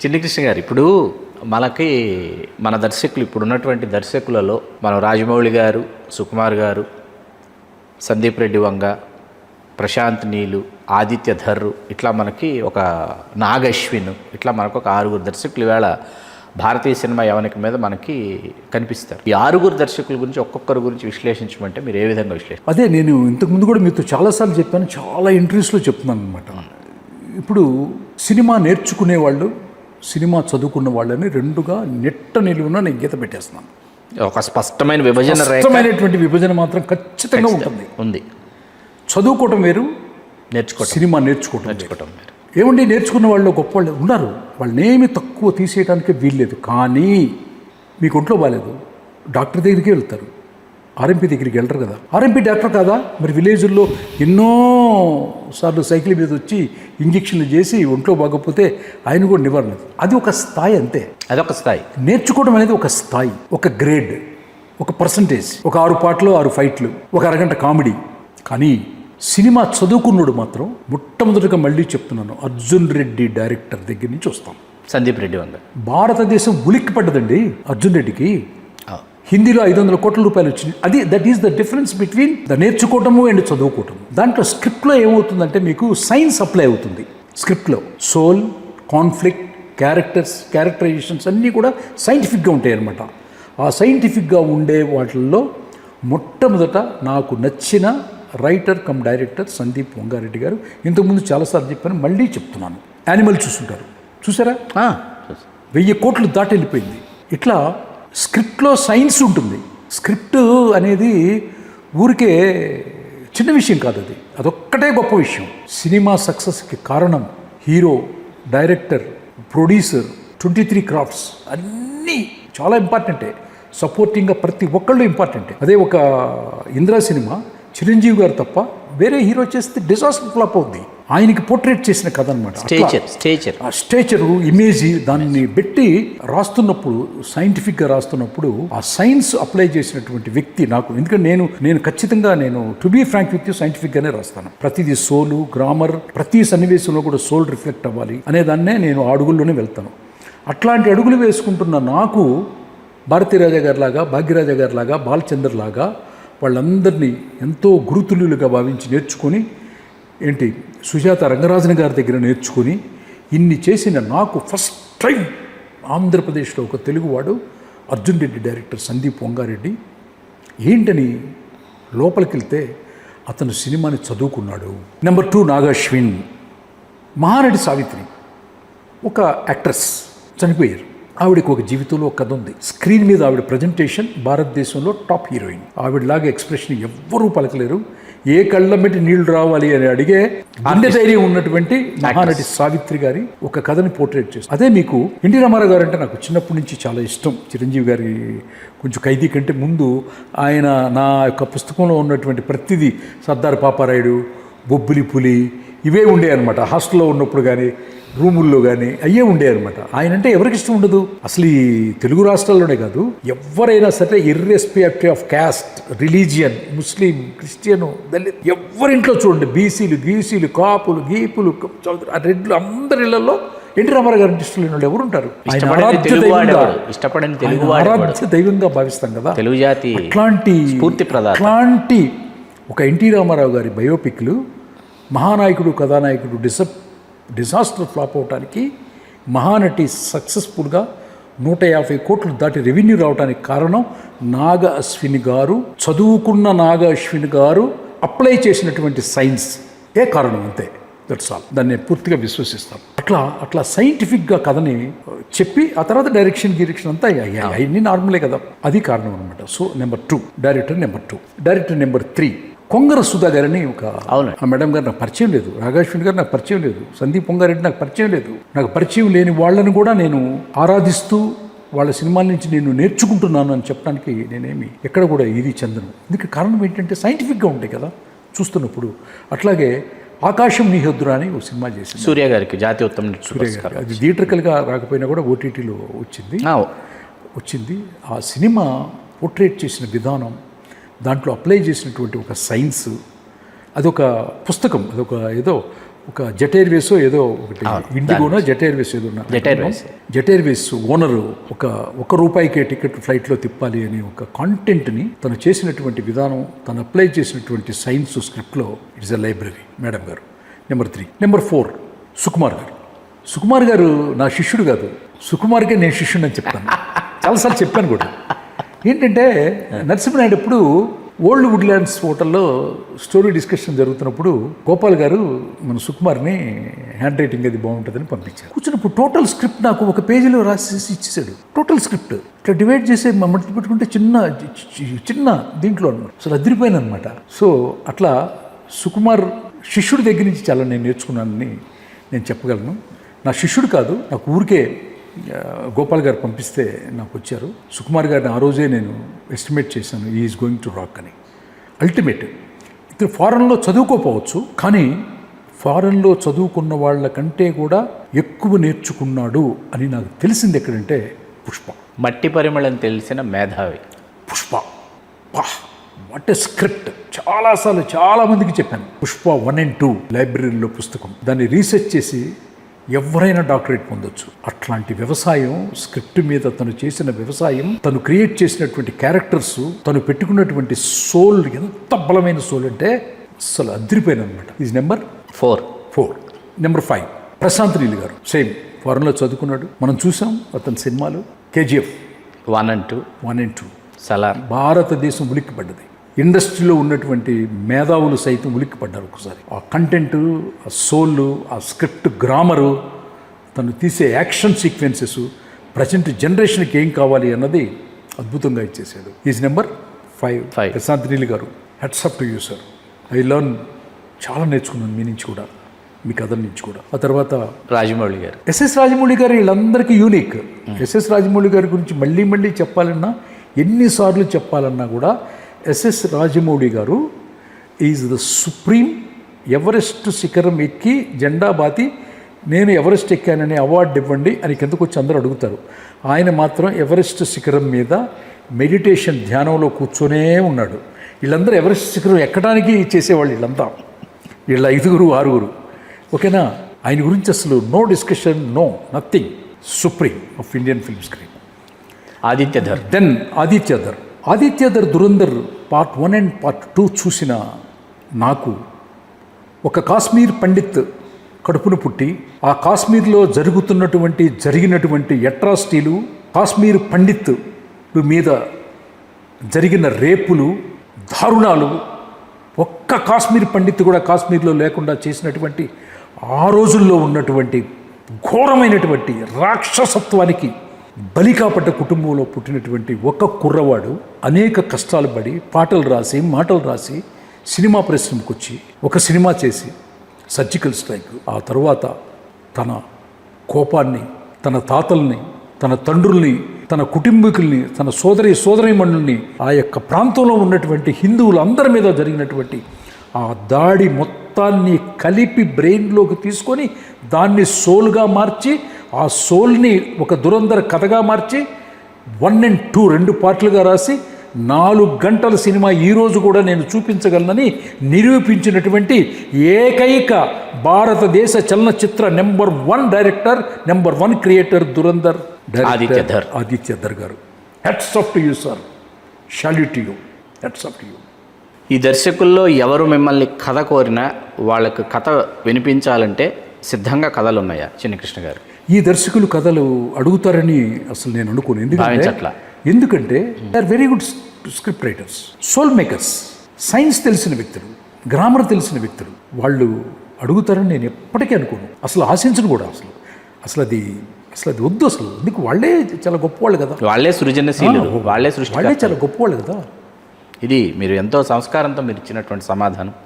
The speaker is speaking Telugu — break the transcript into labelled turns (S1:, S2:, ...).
S1: చిన్ని కృష్ణ గారు, ఇప్పుడు మనకి మన దర్శకులు ఇప్పుడున్నటువంటి దర్శకులలో మనం రాజమౌళి గారు, సుకుమార్ గారు, సందీప్ రెడ్డి వంగ, ప్రశాంత్ నీలు, ఆదిత్య ధర్రు, ఇట్లా మనకి ఒక నాగ్ అశ్విన్, ఇట్లా మనకు ఒక 6 దర్శకులు ఈవేళ భారతీయ సినిమా యవనిక మీద మనకి కనిపిస్తారు. ఈ 6 దర్శకుల గురించి ఒక్కొక్కరి గురించి విశ్లేషించమంటే మీరు ఏ విధంగా విశ్లేషిస్తారు?
S2: అదే నేను ఇంతకుముందు కూడా మీతో చాలాసార్లు చెప్పాను, చాలా ఇంట్రెస్ట్లో చెప్తున్నాను అనమాట. ఇప్పుడు సినిమా నేర్చుకునే వాళ్ళు, సినిమా చదువుకున్న వాళ్ళని రెండుగా నెట్ట నిలువున నేను గీత పెట్టేస్తున్నాను.
S1: ఒక స్పష్టమైన విభజన,
S2: స్పష్టమైనటువంటి విభజన మాత్రం ఖచ్చితంగా ఉంటుంది. చదువుకోవటం వేరు,
S1: నేర్చుకోవటం,
S2: సినిమా నేర్చుకోవటం వేరు. ఏమండి, నేర్చుకున్న వాళ్ళు గొప్ప వాళ్ళు ఉన్నారు, వాళ్ళనేమి తక్కువ తీసేయడానికి వీల్లేదు. కానీ మీకు ఒంట్లో బాగాలేదు, డాక్టర్ దగ్గరికి వెళ్తారు, ఆర్ఎంపీ దగ్గరికి వెళ్ళరు కదా. ఆర్ఎంపీ డాక్టర్ కాదా? మరి విలేజుల్లో ఎన్నో సార్లు సైకిల్ మీద వచ్చి ఇంజక్షన్లు చేసి ఒంట్లో బాగపోతే ఆయన కూడా నివారణ. అది ఒక స్థాయి, అంతే.
S1: అదొక స్థాయి.
S2: నేర్చుకోవడం అనేది ఒక స్థాయి, ఒక గ్రేడ్, ఒక పర్సంటేజ్, ఒక 6 పాటలు 6 ఫైట్లు, ఒక అరగంట కామెడీ. కానీ సినిమా చదువుకున్నాడు మాత్రం మొట్టమొదటిగా మళ్ళీ చెప్తున్నాను, అర్జున్ రెడ్డి డైరెక్టర్ దగ్గర నుంచి వస్తాం.
S1: సందీప్ రెడ్డి వంగ.
S2: భారతదేశం ఉలిక్కి పడ్డదండి అర్జున్ రెడ్డికి. హిందీలో 500 కోట్ల రూపాయలు వచ్చింది. అది that is the difference between the నేర్చుకోవటము అండ్ చదువుకోవటం. దాంట్లో స్క్రిప్ట్లో ఏమవుతుందంటే మీకు సైన్స్ అప్లై అవుతుంది. స్క్రిప్ట్లో సోల్, కాన్ఫ్లిక్ట్, క్యారెక్టరైజేషన్స్ అన్నీ కూడా సైంటిఫిక్గా ఉంటాయి అన్నమాట. ఆ సైంటిఫిక్గా ఉండే వాటిల్లో మొట్టమొదట నాకు నచ్చిన రైటర్ కమ్ డైరెక్టర్ సందీప్ వంగారెడ్డి గారు. ఇంతకుముందు చాలాసార్లు చెప్పాను, మళ్ళీ చెప్తున్నాను. యానిమల్ చూసుంటారు, చూసారా? 1000 కోట్లు దాటి వెళ్ళిపోయింది. ఇట్లా స్క్రిప్ట్లో సైన్స్ ఉంటుంది. స్క్రిప్ట్ అనేది ఊరికే చిన్న విషయం కాదు, అదొక్కటే గొప్ప విషయం. సినిమా సక్సెస్కి కారణం హీరో, డైరెక్టర్, ప్రొడ్యూసర్, 23 క్రాఫ్ట్స్ అన్నీ చాలా ఇంపార్టెంటే. సపోర్టింగ్గా ప్రతి ఒక్కళ్ళు ఇంపార్టెంటే. అదే ఒక ఇంద్రా సినిమా చిరంజీవి గారు తప్ప వేరే హీరో చేస్తే డిజాస్టర్ ఫ్లాప్ అవుద్ది. ఆయనకి పోర్ట్రేట్ చేసిన కథ అనమాట. స్టేచరు, ఇమేజ్, దాన్ని పెట్టి రాస్తున్నప్పుడు, సైంటిఫిక్గా రాస్తున్నప్పుడు ఆ సైన్స్ అప్లై చేసినటువంటి వ్యక్తి నాకు. ఎందుకంటే నేను ఖచ్చితంగా to be frank with you, సైంటిఫిక్గానే రాస్తాను. ప్రతిదీ సోలు, గ్రామర్, ప్రతి సన్నివేశంలో కూడా సోల్ రిఫ్లెక్ట్ అవ్వాలి అనే దాన్నే నేను ఆ అడుగుల్లోనే వెళ్తాను. అట్లాంటి అడుగులు వేసుకుంటున్న నాకు భారతీరాజా గారిలాగా, భాగ్యరాజా గారిలాగా, బాలచందర్ లాగా వాళ్ళందరినీ ఎంతో గురుతుల్యులుగా భావించి నేర్చుకొని, సుజాత రంగరాజన్ గారి దగ్గర నేర్చుకొని ఇన్ని చేసిన నాకు ఫస్ట్ టైం ఆంధ్రప్రదేశ్లో ఒక తెలుగువాడు అర్జున్ రెడ్డి డైరెక్టర్ సందీప్ వంగారెడ్డి ఏంటని లోపలికి వెళ్తే అతను సినిమాని చదువుకున్నాడు. నెంబర్ 2 నాగ్ అశ్విన్. మహానటి సావిత్రి ఒక యాక్ట్రెస్, చనిపోయారు. ఆవిడకి ఒక జీవితంలో ఒక కథ ఉంది. స్క్రీన్ మీద ఆవిడ ప్రజెంటేషన్ భారతదేశంలో టాప్ హీరోయిన్. ఆవిడలాగా ఎక్స్ప్రెషన్ ఎవ్వరూ పలకలేరు. ఏ కళ్ళ మెట్టి నీళ్లు రావాలి అని అడిగే గుండె ధైర్యం ఉన్నటువంటి మహానటి సావిత్రి గారి ఒక కథని పోర్ట్రేట్ చేస్తారు. అదే మీకు ఎన్టీ రామారావు గారు అంటే నాకు చిన్నప్పటి నుంచి చాలా ఇష్టం. చిరంజీవి గారి కొంచెం ఖైదీ కంటే ముందు ఆయన నా యొక్క పుస్తకంలో ఉన్నటువంటి ప్రతిదీ, సర్దార్ పాపారాయుడు, బొబ్బిలి పులి, ఇవే ఉండే అనమాట. హాస్టల్లో ఉన్నప్పుడు కానీ, రూముల్లో కానీ అయ్యే ఉండే అనమాట. ఆయన అంటే ఎవరికి ఇష్టం ఉండదు? అసలు ఈ తెలుగు రాష్ట్రాల్లోనే కాదు, ఎవరైనా సరే irrespective of caste, religion, Muslim, Christian, Dalit, ఎవరింట్లో చూడండి, బీసీలు, గీసీలు, కాపులు, గీపులు, రెడ్లు, అందరి ఇళ్లలో ఎన్టీ రామారావు గారి ఇష్టం లేని వాళ్ళు ఎవరుంటారు? ఆరాధ్య దైవంగా భావిస్తాం కదా తెలుగు జాతి. అట్లాంటి ఒక ఎన్టీ రామారావు గారి బయోపిక్లు, మహానాయకుడు, కథానాయకుడు డిజాస్టర్ ఫ్లాప్ అవటానికి, మహానటి సక్సెస్ఫుల్గా 150 కోట్లు దాటి రెవెన్యూ రావడానికి కారణం నాగ అశ్విన్ గారు, చదువుకున్న నాగ అశ్విన్ గారు అప్లై చేసినటువంటి సైన్స్ ఏ కారణం, అంతే. That's all. దాన్ని పూర్తిగా విశ్వసిస్తాం. అట్లా సైంటిఫిక్గా కథని చెప్పి ఆ తర్వాత డైరెక్షన్ అంతా అన్నీ నార్మలే కదా, అది కారణం అనమాట. So number 2 director. Number 3 Kongara Sudha గారని ఒక మేడం గారు నాకు పరిచయం లేదు, నాగాశ్విన్ గారు నాకు పరిచయం లేదు, సందీప్ వంగారెడ్డి నాకు పరిచయం లేదు. నాకు పరిచయం లేని వాళ్ళని కూడా నేను ఆరాధిస్తూ వాళ్ళ సినిమాల నుంచి నేను నేర్చుకుంటున్నాను అని చెప్పడానికి నేనేమి ఎక్కడ కూడా ఇది చెందను. ఎందుకంటే కారణం ఏంటంటే సైంటిఫిక్గా ఉంటాయి కదా చూస్తున్నప్పుడు. అట్లాగే ఆకాశం నీహద్దురా అని ఒక సినిమా చేసింది
S1: సూర్య గారికి, జాతీయ ఉత్తమ
S2: సూర్య గారు. అది థియేటర్కల్గా రాకపోయినా కూడా ఓటీటీలో వచ్చింది. ఆ సినిమా పోర్ట్రేట్ చేసిన విధానం, దాంట్లో అప్లై చేసినటువంటి ఒక సైన్స్, అదొక పుస్తకం, అదొక ఏదో ఒక జెట్ ఎయిర్వేస్ ఏదో ఒకటి ఇండిగోనా జెట్ ఎయిర్వేస్ ఏదో
S1: jet Airways.
S2: Jet Airways owner ఒక రూపాయికే టికెట్ ఫ్లైట్లో తిప్పాలి అనే ఒక కాంటెంట్ని తను చేసినటువంటి విధానం, తను అప్లై చేసినటువంటి సైన్స్ స్క్రిప్ట్లో ఇట్స్ ఎ లైబ్రరీ. మేడం గారు నెంబర్ 3. నెంబర్ 4 సుకుమార్ గారు. సుకుమార్ గారు నా శిష్యుడు కాదు, సుకుమార్కే నేను శిష్యుడు అని చెప్తాను, చాలాసార్లు చెప్పాను కూడా. ఏంటంటే నరసింహనాయుడు ఎప్పుడు ఓల్డ్ వుడ్లాండ్స్ హోటల్లో స్టోరీ డిస్కషన్ జరుగుతున్నప్పుడు గోపాల్ గారు మన సుకుమార్ని హ్యాండ్ రైటింగ్ అది బాగుంటుందని పంపించారు. కూర్చున్నప్పుడు టోటల్ స్క్రిప్ట్ నాకు ఒక పేజీలో రాసేసి ఇచ్చేసాడు. టోటల్ స్క్రిప్ట్ ఇట్లా డివైడ్ చేసి మమ్మల్ని పెట్టుకుంటే చిన్న దీంట్లో అనమాట. అసలు అదిరిపోయాను అనమాట. సో అట్లా సుకుమార్ శిష్యుడి దగ్గర నుంచి చాలా నేను నేర్చుకున్నానని నేను చెప్పగలను. నా శిష్యుడు కాదు, నాకు ఊరికే గోపాల్ గారు పంపిస్తే నాకు వచ్చారు. సుకుమార్ గారిని ఆ రోజే నేను ఎస్టిమేట్ చేశాను, ఈజ్ గోయింగ్ టు రాక్ అని. అల్టిమేట్ ఇతను ఫారెన్లో చదువుకోపోవచ్చు, కానీ ఫారెన్లో చదువుకున్న వాళ్ళ కంటే కూడా ఎక్కువ నేర్చుకున్నాడు అని నాకు తెలిసింది ఎక్కడంటే పుష్ప.
S1: మట్టి పరిమళం తెలిసిన మేధావి
S2: పుష్ప. What a script. చాలాసార్లు చాలామందికి చెప్పాను. పుష్ప 1 and 2 లైబ్రరీలో పుస్తకం, దాన్ని రీసెర్చ్ చేసి ఎవరైనా డాక్టరేట్ పొందొచ్చు. అట్లాంటి వ్యవసాయం, స్క్రిప్ట్ మీద తను చేసిన వ్యవసాయం, తను క్రియేట్ చేసినటువంటి క్యారెక్టర్స్, తను పెట్టుకున్నటువంటి సోల్ ఎంత బలమైన సోల్ అంటే అసలు అదిరిపోయాను అనమాట. Is number 4. Number 5 Prashanth Neel గారు. సేమ్ ఫారెన్లో చదువుకున్నాడు, మనం చూసాం అతని సినిమాలు. KGF
S1: 1 and 2, Salaar.
S2: భారతదేశం ఉలిక్కిపడ్డది. ఇండస్ట్రీలో ఉన్నటువంటి మేధావులు సైతం ఉలిక్కిపడ్డారు ఒకసారి. ఆ కంటెంట్, ఆ సోల్, ఆ స్క్రిప్ట్, గ్రామరు, తను తీసే యాక్షన్ సీక్వెన్సెస్ ప్రజెంట్ జనరేషన్కి ఏం కావాలి అన్నది అద్భుతంగా ఇచ్చేసాడు. ఈజ్ నెంబర్ 5 ప్రశాంత్ నీల్ గారు. Heads up to you sir. I learn, చాలా నేర్చుకున్నాను మీ నుంచి కూడా, మీ కథల నుంచి కూడా. ఆ తర్వాత
S1: రాజమౌళి గారు,
S2: SS రాజమౌళి గారు. వీళ్ళందరికీ యూనిక్. SS రాజమౌళి గారి గురించి మళ్ళీ చెప్పాలన్నా, ఎన్నిసార్లు చెప్పాలన్నా కూడా SS రాజమౌళి గారు ఈజ్ ద సుప్రీం. ఎవరెస్ట్ శిఖరం ఎక్కి జెండా బాతి నేను ఎవరెస్ట్ ఎక్కానని అవార్డు ఇవ్వండి అని కిందకు వచ్చి అందరూ అడుగుతారు. ఆయన మాత్రం ఎవరెస్ట్ శిఖరం మీద మెడిటేషన్ ధ్యానంలో కూర్చొనే ఉన్నాడు. వీళ్ళందరూ ఎవరెస్ట్ శిఖరం ఎక్కడానికి చేసేవాళ్ళు వీళ్ళంతా, వీళ్ళ 5-6. ఓకేనా? ఆయన గురించి అసలు no discussion, no nothing. Supreme of Indian film screen.
S1: Aditya Dhar.
S2: Then Aditya Dhar Dhurandhar part 1 and part 2 చూసిన నాకు ఒక కాశ్మీర్ పండిత్ కడుపును పుట్టి, ఆ కాశ్మీర్లో జరిగినటువంటి అట్రాసిటీలు, కాశ్మీర్ పండిత్ మీద జరిగిన రేపులు, దారుణాలు, ఒక్క కాశ్మీర్ పండిత్ కూడా కాశ్మీర్లో లేకుండా చేసినటువంటి ఆ రోజుల్లో ఉన్నటువంటి ఘోరమైనటువంటి రాక్షసత్వానికి బలికాపడ్డ కుటుంబంలో పుట్టినటువంటి ఒక కుర్రవాడు అనేక కష్టాలు పడి మాటలు రాసి సినిమా పరిశ్రమకు వచ్చి ఒక సినిమా చేసి సర్జికల్ స్ట్రైక్. ఆ తర్వాత తన కోపాన్ని, తన తాతల్ని, తన తండ్రుల్ని, తన కుటుంబీకుల్ని, తన సోదరీమణుల్ని, ఆ యొక్క ప్రాంతంలో ఉన్నటువంటి హిందువులందరి మీద జరిగినటువంటి ఆ దాడి మొత్తాన్ని కలిపి బ్రెయిన్లోకి తీసుకొని దాన్ని సోల్గా మార్చి, ఆ సోల్ని ఒక దురంధర కథగా మార్చి 1 and 2 2 పార్ట్లుగా రాసి 4 గంటల సినిమా ఈరోజు కూడా నేను చూపించగలనని నిరూపించినటువంటి ఏకైక భారతదేశ చలనచిత్ర number 1 director, number 1 creator Dhurandhar Aditya Dhar గారు. Hats off to you sir. Salute to you. Hats off to you.
S1: ఈ దర్శకుల్లో ఎవరు మిమ్మల్ని కథ కోరినా వాళ్ళకు కథ వినిపించాలంటే సిద్ధంగా కథలు ఉన్నాయా చిన్నకృష్ణ గారు?
S2: ఈ దర్శకులు కథలు అడుగుతారని అసలు నేను అనుకోను. ఎందుకంటే they are very good script writers, soul makers, science తెలిసిన వ్యక్తులు, గ్రామర్ తెలిసిన వ్యక్తులు. వాళ్ళు అడుగుతారని నేను ఎప్పటికీ అనుకోను, అసలు ఆశించను కూడా. అసలు అది వద్దు. అసలు ఎందుకు? వాళ్ళే చాలా గొప్పవాళ్ళు కదా,
S1: వాళ్ళే సృజనశీలులు, వాళ్ళే
S2: చాలా గొప్పవాళ్ళు కదా.
S1: ఇది మీరు ఎంతో సంస్కారంతో మీరు ఇచ్చినటువంటి సమాధానం.